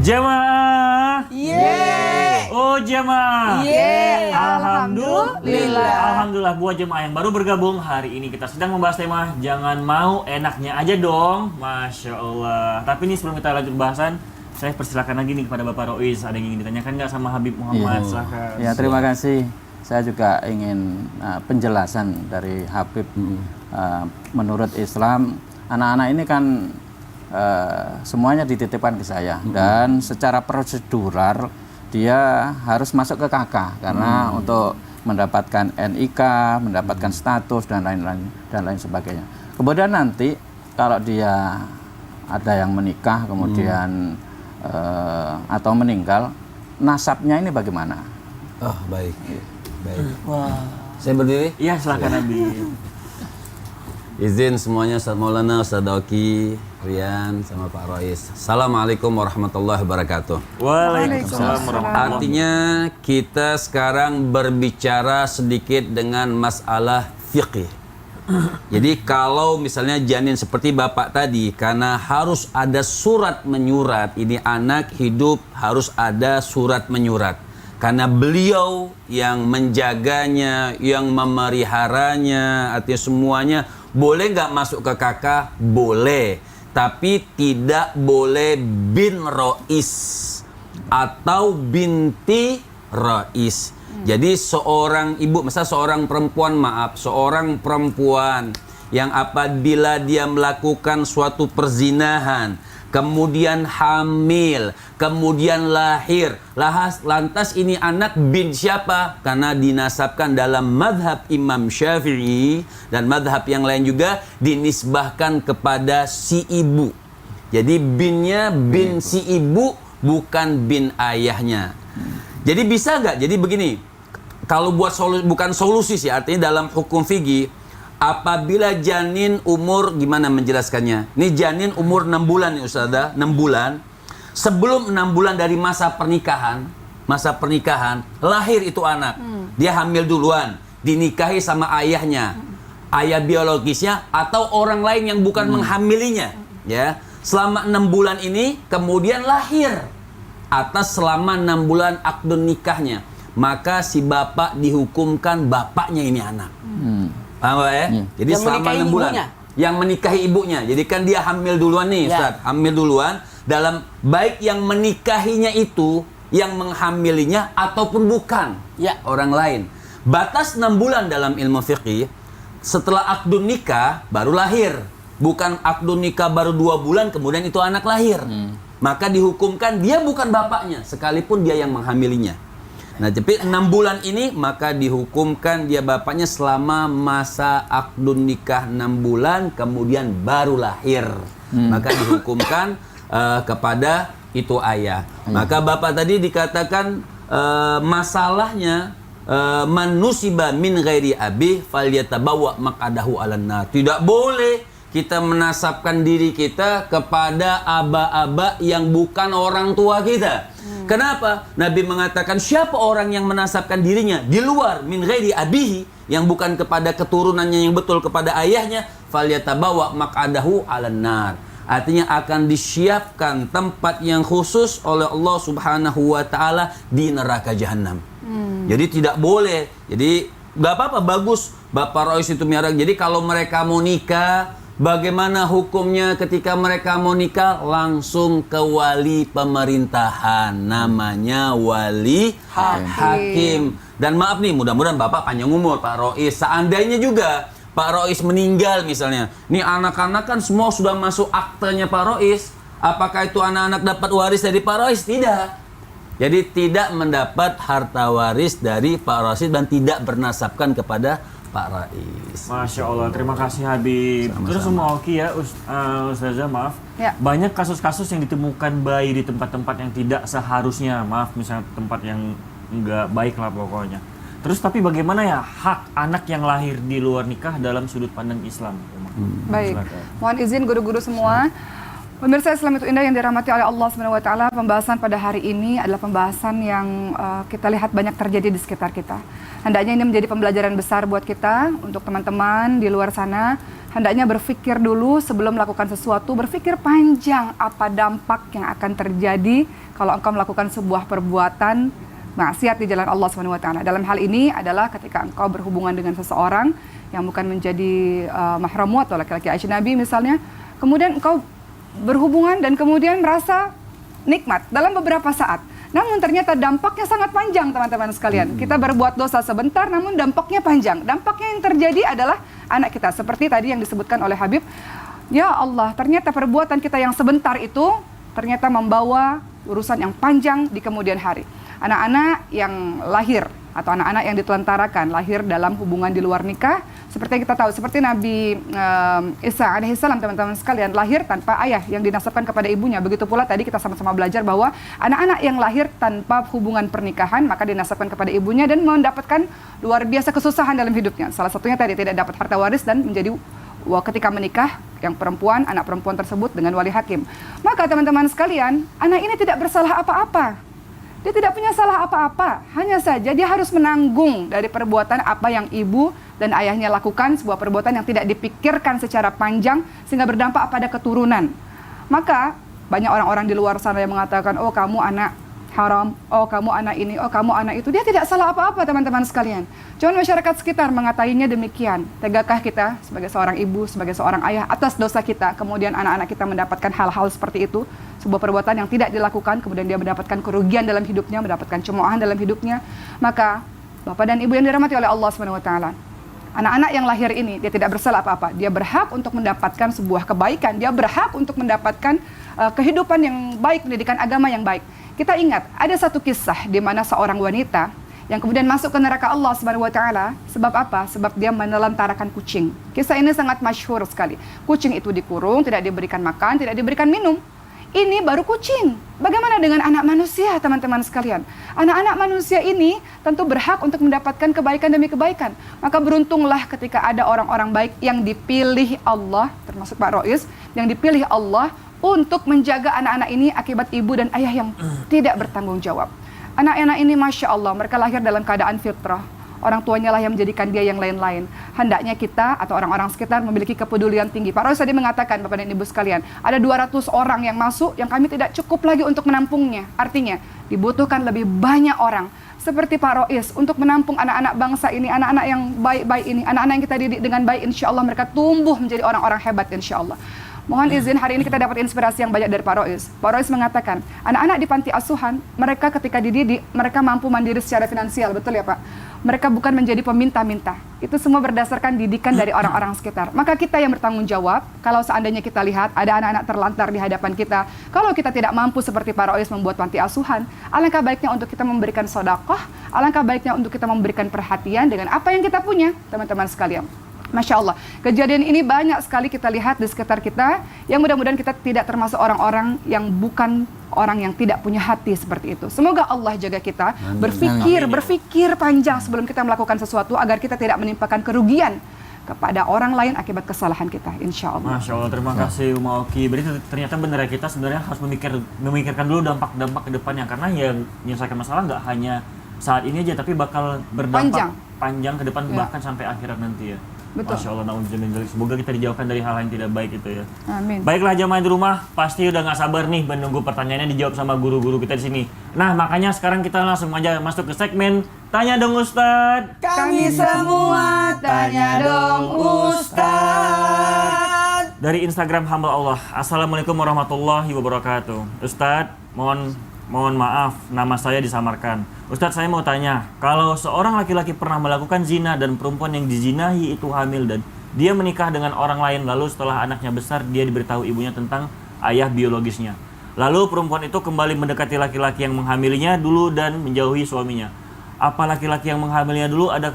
Jemaah. Yeay. Oh jemaah. Yeay. Alhamdulillah. Alhamdulillah buat jemaah yang baru bergabung hari ini kita sedang membahas tema jangan mau enaknya aja dong. Masya Allah. Tapi ini sebelum kita lanjut bahasan, saya persilakan lagi nih kepada Bapak Rois. Ada yang ingin ditanyakan nggak sama Habib Muhammad? Silakan. Ya, terima kasih. Saya juga ingin penjelasan dari Habib. Menurut Islam, anak-anak ini kan semuanya dititipkan ke saya, dan secara prosedural dia harus masuk ke KK karena untuk mendapatkan NIK, mendapatkan status dan lain sebagainya. Kemudian nanti kalau dia ada yang menikah kemudian atau meninggal, nasabnya ini bagaimana? Oh, baik. Baik. Wah. Saya berdiri? Iya, silakan Habib. Izin semuanya, Ustaz Maulana, Ustaz Oki, Rian, sama Pak Rois. Assalamualaikum warahmatullahi wabarakatuh. Waalaikumsalam warahmatullahi. Artinya kita sekarang berbicara sedikit dengan masalah fikih. Jadi kalau misalnya janin seperti Bapak tadi, karena harus ada surat menyurat, ini anak hidup harus ada surat menyurat. Karena beliau yang menjaganya, yang memeliharanya, artinya semuanya. Boleh nggak masuk ke kakak? Boleh. Tapi tidak boleh bin Rois atau binti Rois. Jadi seorang ibu, misalnya seorang perempuan yang apabila dia melakukan suatu perzinahan, kemudian hamil, kemudian lahir, lantas ini anak bin siapa? Karena dinasabkan dalam madhab Imam Syafi'i dan madhab yang lain juga dinisbahkan kepada si ibu. Jadi binnya bin si ibu, bukan bin ayahnya. Jadi bisa nggak? Jadi begini, kalau buat bukan solusi sih, artinya dalam hukum fikih, apabila janin umur, gimana menjelaskannya? Ini janin umur 6 bulan nih Ustazah, 6 bulan. Sebelum 6 bulan dari masa pernikahan, lahir itu anak. Dia hamil duluan, dinikahi sama ayahnya, ayah biologisnya atau orang lain yang bukan menghamilinya. Ya, selama 6 bulan ini kemudian lahir atas selama 6 bulan akdun nikahnya, maka si bapak dihukumkan bapaknya ini anak. Paham ya? Jadi Yang selama 6 bulan ibunya. yang menikahi ibunya. Jadi kan dia hamil duluan nih, Ustaz. Hamil duluan dalam baik yang menikahinya itu, yang menghamilinya ataupun bukan orang lain. Batas 6 bulan dalam ilmu fikih, setelah akdun nikah baru lahir. Bukan akdun nikah baru 2 bulan kemudian itu anak lahir. Maka dihukumkan dia bukan bapaknya sekalipun dia yang menghamilinya. Nah, tapi 6 bulan ini maka dihukumkan dia bapaknya selama masa akdun nikah 6 bulan kemudian baru lahir. Maka dihukumkan kepada itu ayah. Maka bapak tadi dikatakan masalahnya manusiba min ghairi abi falyatabawa maq'adahu 'alan nar. Tidak boleh kita menasabkan diri kita kepada aba-aba yang bukan orang tua kita. Kenapa? Nabi mengatakan siapa orang yang menasabkan dirinya di luar min ghairi abihi, yang bukan kepada keturunannya yang betul kepada ayahnya, falyatabawa maq'adahu 'alan nar. Artinya akan disiapkan tempat yang khusus oleh Allah Subhanahu wa taala di neraka jahanam. Jadi tidak boleh. Jadi enggak apa-apa, bagus Bapak Rois itu miara. Jadi kalau mereka mau nikah, bagaimana hukumnya ketika mereka mau nikah? Langsung ke wali pemerintahan, namanya wali hakim. Dan maaf nih, mudah-mudahan Bapak panjang umur Pak Rois. Seandainya juga Pak Rois meninggal misalnya, nih anak-anak kan semua sudah masuk aktenya Pak Rois. Apakah itu anak-anak dapat waris dari Pak Rois? Tidak. Jadi tidak mendapat harta waris dari Pak Rois dan tidak bernasabkan kepada Pak Rais. Masya Allah, terima kasih Habib. Sama-sama. Terus semua Oki ya, Ustazah maaf. Ya. Banyak kasus-kasus yang ditemukan bayi di tempat-tempat yang tidak seharusnya. Maaf, misalnya tempat yang nggak baik lah pokoknya. Terus tapi bagaimana ya hak anak yang lahir di luar nikah dalam sudut pandang Islam? Baik, Silakan. mohon izin guru-guru semua. Pemirsa Islam itu indah yang dirahmati oleh Allah SWT, pembahasan pada hari ini adalah pembahasan yang kita lihat banyak terjadi di sekitar kita. Hendaknya ini menjadi pembelajaran besar buat kita, untuk teman-teman di luar sana. hendaknya berpikir dulu sebelum melakukan sesuatu, berpikir panjang apa dampak yang akan terjadi kalau engkau melakukan sebuah perbuatan maksiat di jalan Allah SWT. Dalam hal ini adalah ketika engkau berhubungan dengan seseorang yang bukan menjadi mahramu atau laki-laki ajnabi misalnya, kemudian engkau berhubungan dan kemudian merasa nikmat dalam beberapa saat. Namun ternyata dampaknya sangat panjang, teman-teman sekalian. Kita berbuat dosa sebentar, namun dampaknya panjang. Dampaknya yang terjadi adalah anak kita. Seperti tadi yang disebutkan oleh Habib, ya Allah, ternyata perbuatan kita yang sebentar itu ternyata membawa urusan yang panjang di kemudian hari. Anak-anak yang lahir atau anak-anak yang ditelentarakan lahir dalam hubungan di luar nikah, seperti yang kita tahu, seperti Nabi Isa alaihissalam, teman-teman sekalian, lahir tanpa ayah yang dinasabkan kepada ibunya. Begitu pula tadi kita sama-sama belajar bahwa anak-anak yang lahir tanpa hubungan pernikahan maka dinasabkan kepada ibunya dan mendapatkan luar biasa kesusahan dalam hidupnya. Salah satunya tadi tidak dapat harta waris dan menjadi ketika menikah yang perempuan, anak perempuan tersebut dengan wali hakim. Maka teman-teman sekalian, anak ini tidak bersalah apa-apa. Dia tidak punya salah apa-apa, hanya saja dia harus menanggung dari perbuatan apa yang ibu dan ayahnya lakukan, sebuah perbuatan yang tidak dipikirkan secara panjang sehingga berdampak pada keturunan. Maka banyak orang-orang di luar sana yang mengatakan, oh kamu anak haram, oh kamu anak ini, oh kamu anak itu. Dia tidak salah apa-apa, teman-teman sekalian. Cuman masyarakat sekitar mengatainya demikian. Tegakah kita sebagai seorang ibu, sebagai seorang ayah atas dosa kita, kemudian anak-anak kita mendapatkan hal-hal seperti itu, sebuah perbuatan yang tidak dilakukan, kemudian dia mendapatkan kerugian dalam hidupnya, mendapatkan cemoohan dalam hidupnya. Maka Bapak dan Ibu yang dirahmati oleh Allah SWT, anak-anak yang lahir ini dia tidak bersalah apa-apa. Dia berhak untuk mendapatkan sebuah kebaikan, dia berhak untuk mendapatkan kehidupan yang baik, pendidikan agama yang baik. Kita ingat, ada satu kisah di mana seorang wanita yang kemudian masuk ke neraka Allah SWT. Sebab apa? Sebab dia menelantarkan kucing. Kisah ini sangat masyhur sekali. Kucing itu dikurung, tidak diberikan makan, tidak diberikan minum. Ini baru kucing. Bagaimana dengan anak manusia, teman-teman sekalian? Anak-anak manusia ini tentu berhak untuk mendapatkan kebaikan demi kebaikan. Maka beruntunglah ketika ada orang-orang baik yang dipilih Allah, termasuk Pak Rois, yang dipilih Allah untuk menjaga anak-anak ini akibat ibu dan ayah yang tidak bertanggung jawab. Anak-anak ini Masya Allah, mereka lahir dalam keadaan fitrah. Orang tuanya lah yang menjadikan dia yang lain-lain. Hendaknya kita atau orang-orang sekitar memiliki kepedulian tinggi. Pak Rois tadi mengatakan, Bapak dan Ibu sekalian, ada 200 orang yang masuk yang kami tidak cukup lagi untuk menampungnya. Artinya, dibutuhkan lebih banyak orang seperti Pak Rois untuk menampung anak-anak bangsa ini, anak-anak yang baik-baik ini, anak-anak yang kita didik dengan baik, insya Allah mereka tumbuh menjadi orang-orang hebat, insya Allah. Mohon izin, hari ini kita dapat inspirasi yang banyak dari Pak Rois. Pak Rois mengatakan, anak-anak di panti asuhan, mereka ketika dididik, mereka mampu mandiri secara finansial, betul ya Pak? Mereka bukan menjadi peminta-minta. Itu semua berdasarkan didikan dari orang-orang sekitar. Maka kita yang bertanggung jawab, kalau seandainya kita lihat ada anak-anak terlantar di hadapan kita, kalau kita tidak mampu seperti Pak Rois membuat panti asuhan, alangkah baiknya untuk kita memberikan sedekah, alangkah baiknya untuk kita memberikan perhatian dengan apa yang kita punya, teman-teman sekalian. Masya Allah, kejadian ini banyak sekali kita lihat di sekitar kita, yang mudah-mudahan kita tidak termasuk orang-orang yang bukan orang yang tidak punya hati seperti itu. Semoga Allah jaga kita, berpikir panjang sebelum kita melakukan sesuatu agar kita tidak menimpakan kerugian kepada orang lain akibat kesalahan kita, insya Allah. Masya Allah, terima kasih Uma Oki. Berarti ternyata benar ya, kita sebenarnya harus memikirkan dulu dampak-dampak ke depannya, karena yang menyelesaikan masalah nggak hanya saat ini aja, tapi bakal berdampak panjang ke depan, bahkan sampai akhirat nanti ya. Betul. Masya Allah, na'udzubillah. Semoga kita dijauhkan dari hal yang tidak baik itu ya. Amin. Baiklah jamaah di rumah, pasti udah nggak sabar nih menunggu pertanyaannya dijawab sama guru-guru kita di sini. Nah makanya sekarang kita langsung aja masuk ke segmen Tanya Dong Ustadz. Kami semua tanya dong Ustadz. Dari Instagram hamba Allah. Assalamualaikum warahmatullahi wabarakatuh. Ustadz, mohon maaf, nama saya disamarkan. Ustadz, saya mau tanya, kalau seorang laki-laki pernah melakukan zina dan perempuan yang dizinahi itu hamil dan dia menikah dengan orang lain, lalu setelah anaknya besar dia diberitahu ibunya tentang ayah biologisnya. Lalu perempuan itu kembali mendekati laki-laki yang menghamilinya dulu dan menjauhi suaminya. Apa laki-laki yang menghamilnya dulu ada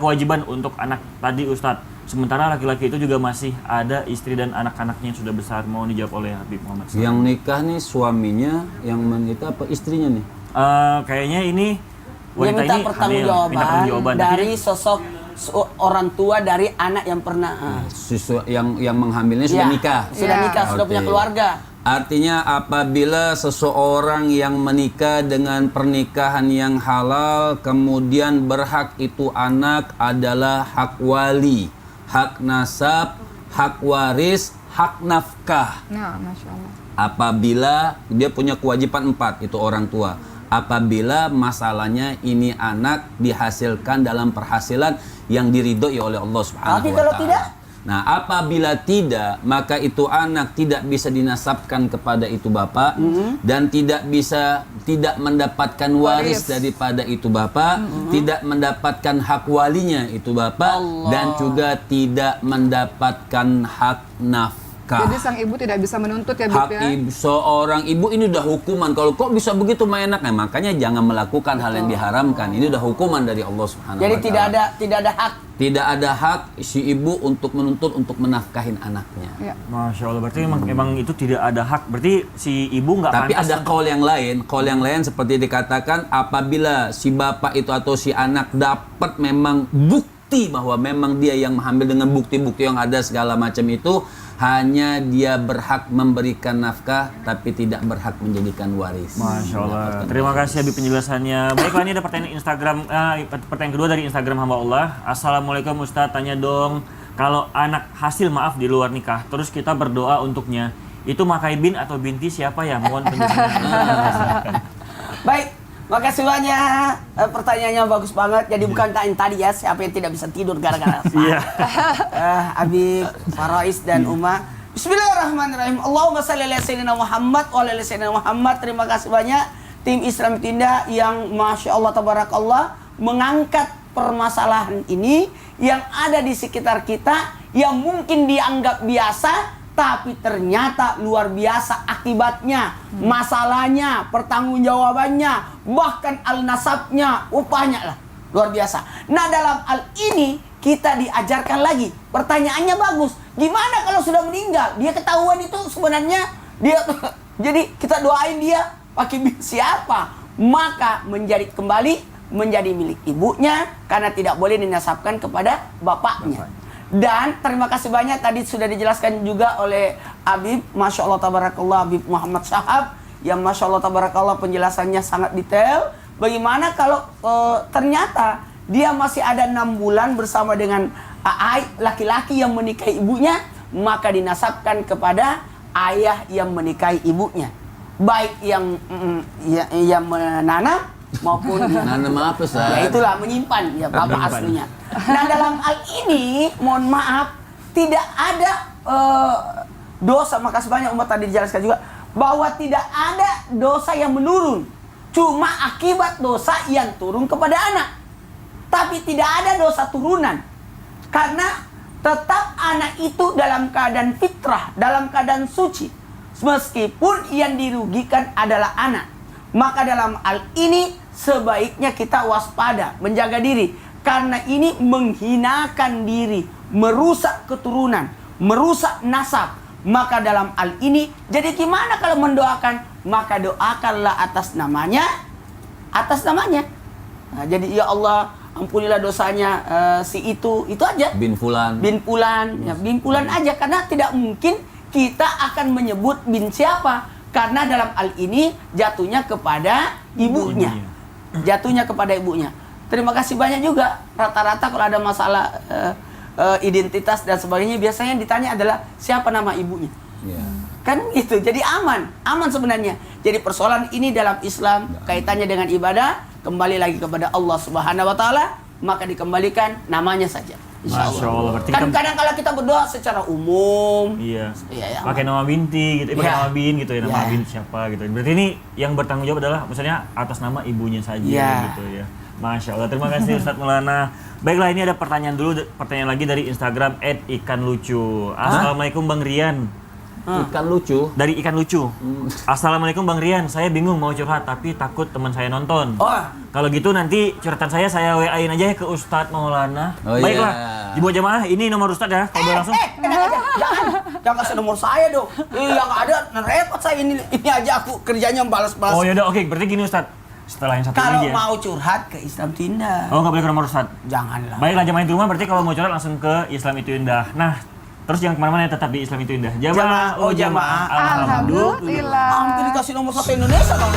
kewajiban untuk anak tadi Ustadz? Sementara laki-laki itu juga masih ada istri dan anak-anaknya yang sudah besar. Mau dijawab oleh Habib Muhammad. Yang nikah nih suaminya, yang menikah apa istrinya nih? Kayaknya ini Dia minta pertanggungjawaban dari Tapi sosok orang tua dari anak yang pernah yang menghamilnya sudah nikah. sudah nikah, sudah punya keluarga. Artinya apabila seseorang yang menikah dengan pernikahan yang halal, kemudian berhak itu anak adalah hak wali. hak nasab, hak waris, hak nafkah. Nah, Masya Allah. Apabila dia punya kewajiban 4, itu orang tua. Apabila masalahnya ini anak dihasilkan dalam perhasilan yang diridhoi oleh Allah Subhanahu Tapi wa kalau taala. tidak? Nah, apabila tidak, maka itu anak tidak bisa dinasabkan kepada itu bapak dan tidak mendapatkan waris daripada itu bapak, tidak mendapatkan hak walinya itu bapak, dan juga tidak mendapatkan hak nafkah. Jadi sang ibu tidak bisa menuntut ya, Bib, Hak ya? seorang ibu ini udah hukuman. Kalau kok bisa begitu mah enak, nah, makanya jangan melakukan hal yang diharamkan. Ini udah hukuman dari Allah Subhanahu Jadi wa taala. tidak ada hak. Tidak ada hak si ibu untuk menuntut untuk menafkahin anaknya. Ya. Masya Allah, berarti emang itu tidak ada hak. Berarti si ibu nggak Tapi pantas ada untuk- kaul yang lain seperti dikatakan apabila si bapak itu atau si anak dapat memang bukti bahwa memang dia yang hamil dengan bukti-bukti yang ada segala macam itu, hanya dia berhak memberikan nafkah tapi tidak berhak menjadikan waris. Masya Allah. Terima kasih Habib penjelasannya. Baiklah, ini ada pertanyaan Instagram, pertanyaan kedua dari Instagram hamba Allah. Assalamualaikum Ustadz, tanya dong, kalau anak hasil maaf di luar nikah, terus kita berdoa untuknya, itu makai bin atau binti siapa ya? Mohon penjelasannya. Baik, makasih banyak. Pertanyaannya bagus banget. Jadi bukan tadi ya, siapa yang tidak bisa tidur gara-gara Iya. Habib, Farais dan Uma. Bismillahirrahmanirrahim. Allahumma shalli ala sayyidina Muhammad wa ala sayyidina Muhammad. Terima kasih banyak tim Islam Tinda yang Masya Allah tabarakallah mengangkat permasalahan ini yang ada di sekitar kita yang mungkin dianggap biasa tapi ternyata luar biasa akibatnya, masalahnya, pertanggungjawabannya, bahkan al-nasabnya, banyak lah, luar biasa. Nah, dalam hal ini kita diajarkan lagi. Pertanyaannya bagus. Gimana kalau sudah meninggal? Dia ketahuan itu sebenarnya dia jadi kita doain dia pakai bin siapa? Maka menjadi milik ibunya karena tidak boleh dinasabkan kepada bapaknya. Dan terima kasih banyak tadi sudah dijelaskan juga oleh Habib, Masya Allah tabarakallah, Habib Muhammad Syahab yang Masya Allah tabarakallah penjelasannya sangat detail. Bagaimana kalau ternyata dia masih ada 6 bulan bersama dengan laki-laki yang menikahi ibunya, maka dinasabkan kepada ayah yang menikahi ibunya, baik yang menanam maupun Nanam apa, Ustaz? ya itulah menyimpan ya bapak aslinya. Nah, dalam hal ini mohon maaf tidak ada dosa. Makasih banyak umat tadi dijelaskan juga bahwa tidak ada dosa yang menurun, cuma akibat dosa yang turun kepada anak. Tapi tidak ada dosa turunan karena tetap anak itu dalam keadaan fitrah, dalam keadaan suci, meskipun yang dirugikan adalah anak. Maka dalam hal ini sebaiknya kita waspada, menjaga diri. Karena ini menghinakan diri, merusak keturunan, merusak nasab. Maka dalam hal ini, jadi gimana kalau mendoakan? Maka doakanlah atas namanya. Nah, jadi ya Allah, ampunilah dosanya si itu aja. Bin fulan. Bin Fulan aja, karena tidak mungkin kita akan menyebut bin siapa. Karena dalam hal ini jatuhnya kepada ibunya. Jatuhnya kepada ibunya. Terima kasih banyak juga. Rata-rata kalau ada masalah identitas dan sebagainya, biasanya yang ditanya adalah siapa nama ibunya. Ya. Kan gitu. Jadi aman sebenarnya. Jadi persoalan ini dalam Islam kaitannya dengan ibadah, kembali lagi kepada Allah Subhanahu wa taala, maka dikembalikan namanya saja. Masya Allah, berarti Kan kadang kalau kita berdoa secara umum, iya, ya, pakai nama binti gitu, pakai Iya. nama bin gitu ya, nama Iya. bin siapa gitu. Berarti ini yang bertanggung jawab adalah misalnya atas nama ibunya saja Iya. gitu ya. Masya Allah, terima kasih Ustadz Maulana. Baiklah, ini ada pertanyaan lagi dari Instagram @ikanlucu. Assalamualaikum Bang Rian. Ikan lucu. Dari Ikan Lucu. Assalamualaikum Bang Rian, saya bingung mau curhat tapi takut teman saya nonton. Oh. Kalau gitu nanti curhatan saya WA-in aja ya ke Ustadz Maulana. Oh, Baiklah, iya. Ibu jamaah, ini nomor Ustadz ya. Kalau boleh langsung. Jangan kasih nomor saya dong. Yang ada repot saya ini aja aku kerjanya balas-balas. Oh yaudah, oke. Berarti gini Ustadz. Setelah yang satu Kalau ini ya. mau curhat ke Islam Tinda, Oh, nggak boleh ke nomor Ustadz. janganlah. Baiklah jamaah di rumah, berarti kalau mau curhat langsung ke Islam Itu Indah. Nah, terus jangan kemana-mana, tetap di Islam Itu Indah. Jamaah, Jamaah, oh jamaah. Alhamdulillah. Hampir dikasih nomor satu Indonesia, Bang.